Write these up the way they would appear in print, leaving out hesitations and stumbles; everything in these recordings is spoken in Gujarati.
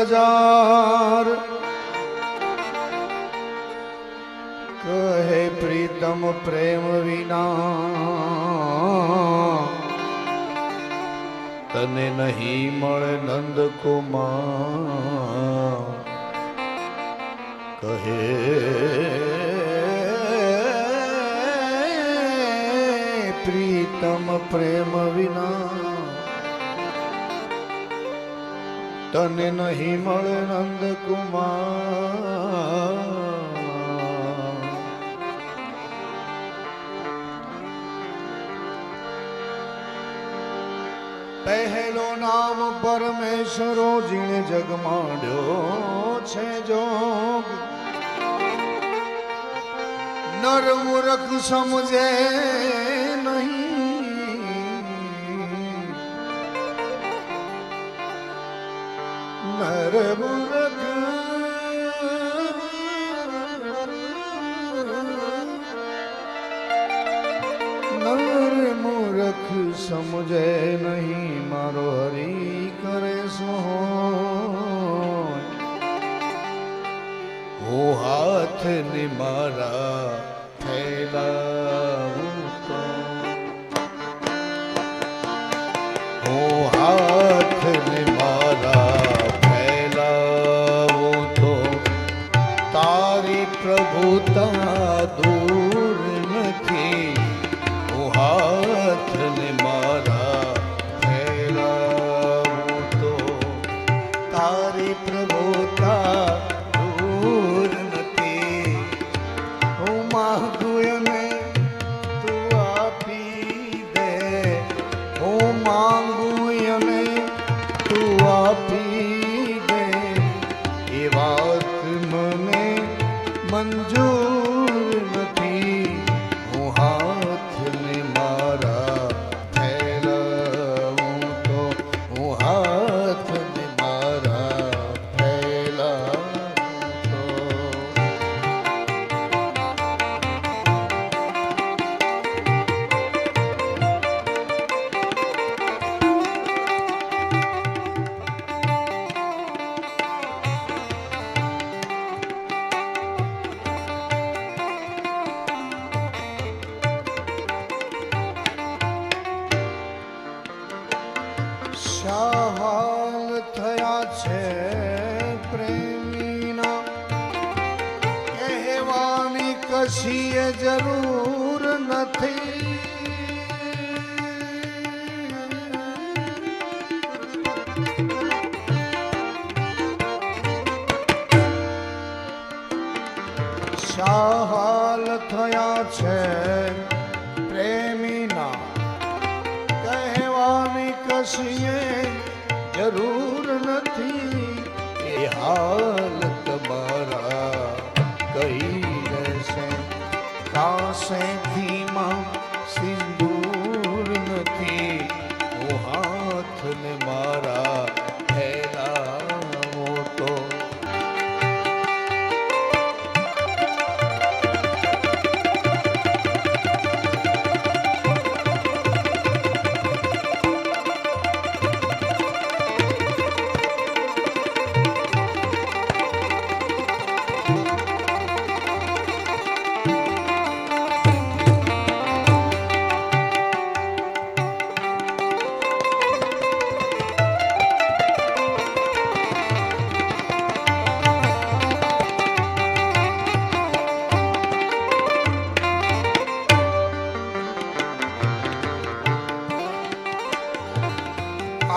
હજાર કહે પ્રીતમ પ્રેમ વિના તને નહીં મળે નંદ કુમાર કહે પ્રીતમ પ્રેમ વિના તને નહીં મળે નંદ કુમાર પહેલો નામ પરમેશ્વરો જીણે જગ માંડ્યો છે જોગ નર મૂર્ખ સમજે નહીં નર મૂર્ખ મૂર્ખ સમજે નહીં મારો હરી કરે સો હું હાથ ને મારા ફેલાવું તો હું હાથ ને મારા ફેલાવું તો તારી પ્રભુતા દૂર નથી હાથ ને મારા ફેલાવું તો તારી પ્રભુતા દૂર નથી હું માંગું ને તું આપી દે હું માંગું ને તું આપી દે એ વાત મને મંજૂર નથી હું હાથ ને મારા ફેલાવું તો હું હાથ ને મારા ફેલાવું તો હાલ થયા છે પ્રેમીના કહેવાની કશીએ જરૂર નથી હાલ થયા છે પ્રેમીના કહેવાની કશીએ જરૂર નથી એ હાલ તમારા કઈ રહેશે કાશેથી માં સિંદૂર નથી હું હાથ ને મારા ફેલાવો તો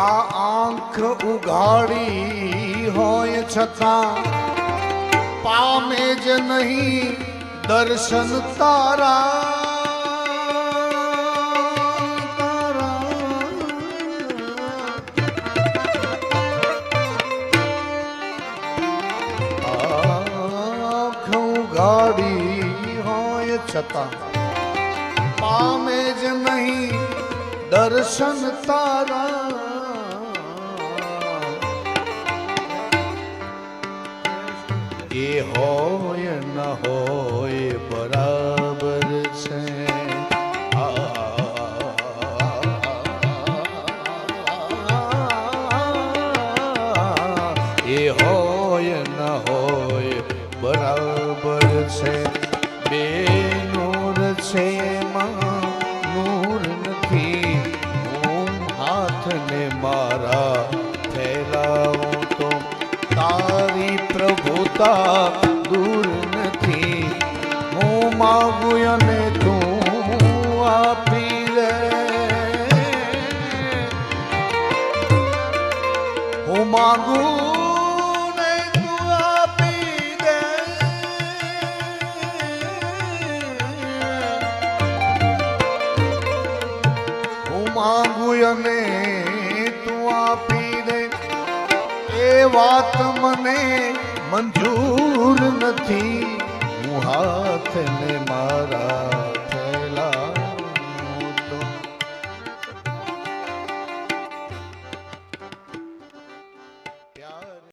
આ આંખ ઉઘાડી હોય છતાં પામે જ નહીં દર્શન તારા આંખ ઉઘાડી હોય છતાં પામે જ નહીં દર્શન તારા એ હોય ન હોય બરાબર છે એ બરાબર છે બે નૂર છે એમાં નૂર નથી હું હાથને મારા ફેલાવું તો તારી પ્રભુતા દૂર નથી હું માગું અને તું આપી દે હું માગું ને તું આપી દે હું માગું અને તું આપી દે એ વાત મને મંજૂર નથી હું હાથને મારા